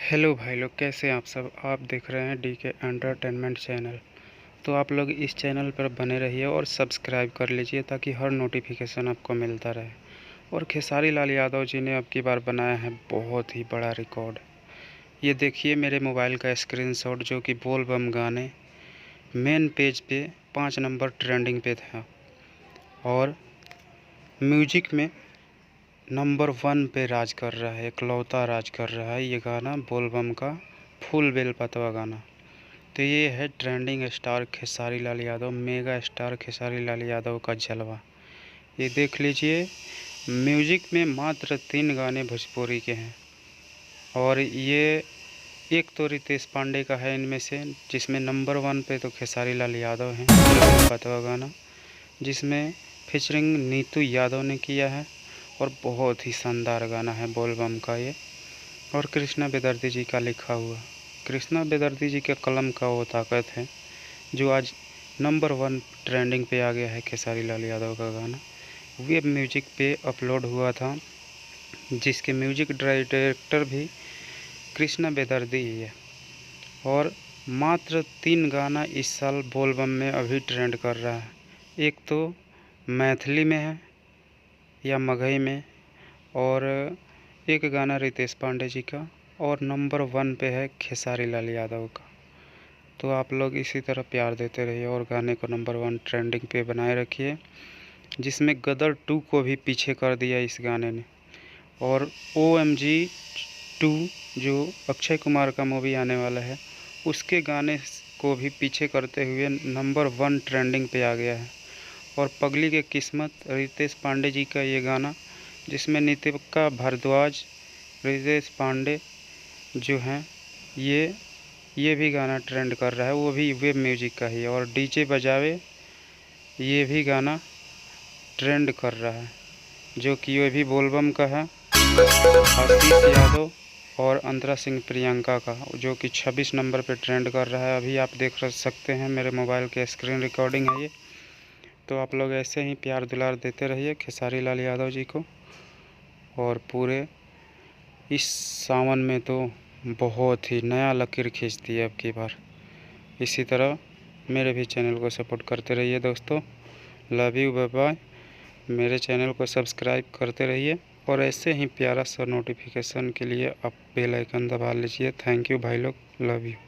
Hello भाई लोग, कैसे हैं आप सब। आप देख रहे हैं डीके एंटरटेनमेंट चैनल। तो आप लोग इस चैनल पर बने रहिए और सब्सक्राइब कर लीजिए ताकि हर नोटिफिकेशन आपको मिलता रहे। और खेसारी लाल यादव जी ने अब की बार बनाया है बहुत ही बड़ा रिकॉर्ड। ये देखिए मेरे मोबाइल का स्क्रीनशॉट, जो कि बोल बम गाने मेन पेज पे 5 नंबर ट्रेंडिंग पे था और म्यूजिक में नंबर 1 पे राज कर रहा है, इकलौता राज कर रहा है ये गाना, बोलबम का फूल बेल पतवा गाना। तो ये है trending star Khesari Lal Yadav, mega star Khesari Lal Yadav का जलवा। ये देख लीजिए, म्यूजिक में मात्र 3 गाने भोजपुरी के हैं और ये एक तो रितेश पांडे का है इनमें से, जिसमें नंबर 1 पे तो खेसारी लाल यादव हैं, फूल बेल पतवा गाना, जिसमें फीचरिंग नीतू यादव ने किया है और बहुत ही शानदार गाना है बोलबम का ये। और कृष्णा बेदर्दी जी का लिखा हुआ, कृष्णा बेदर्दी जी के कलम का वो ताकत है जो आज नंबर 1 ट्रेंडिंग पे आ गया है। खेसारी लाल यादव का गाना वेब म्यूजिक पे अपलोड हुआ था, जिसके म्यूजिक डायरेक्टर भी कृष्णा बेदर्दी ही है। और मात्र 3 गाना इस साल बोलबम में अभी ट्रेंड कर रहा है। एक तो मैथिली में है या मगही में, और एक गाना रितेश पांडे जी का, और नंबर 1 पे है खेसारी लाल यादव का। तो आप लोग इसी तरह प्यार देते रहिए और गाने को नंबर 1 ट्रेंडिंग पे बनाए रखिए, जिसमें गदर 2 को भी पीछे कर दिया इस गाने ने। और OMG 2 जो अक्षय कुमार का मूवी आने वाला है, उसके गाने को भी पीछे करते हुए नंबर 1 ट्रेंडिंग पे आ गया है। और पगली के किस्मत रितेश पांडे जी का ये गाना, जिसमें नितिका भारद्वाज, रितेश पांडे जो हैं, ये भी गाना ट्रेंड कर रहा है, वो भी वेब म्यूजिक का ही। और डीजे बजावे ये भी गाना ट्रेंड कर रहा है, जो कि ये भी बोलबम का है। आशीष यादव और अंतरा सिंह प्रियंका का, जो कि 26 नंबर पे ट्रेंड कर रहा है। अभी आप देख सकते हैं, मेरे मोबाइल के स्क्रीन रिकॉर्डिंग है ये। तो आप लोग ऐसे ही प्यार दुलार देते रहिए खेसारी लाल यादव जी को। और पूरे इस सावन में तो बहुत ही नया लकीर खींचती है अब की बार। इसी तरह मेरे भी चैनल को सपोर्ट करते रहिए दोस्तों। Love you, bye bye. मेरे चैनल को सब्सक्राइब करते रहिए और ऐसे ही प्यारा सा नोटिफिकेशन के लिए आप बेल आइकन दबा लीजिए। थैंक यू भाई लोग, लव यू।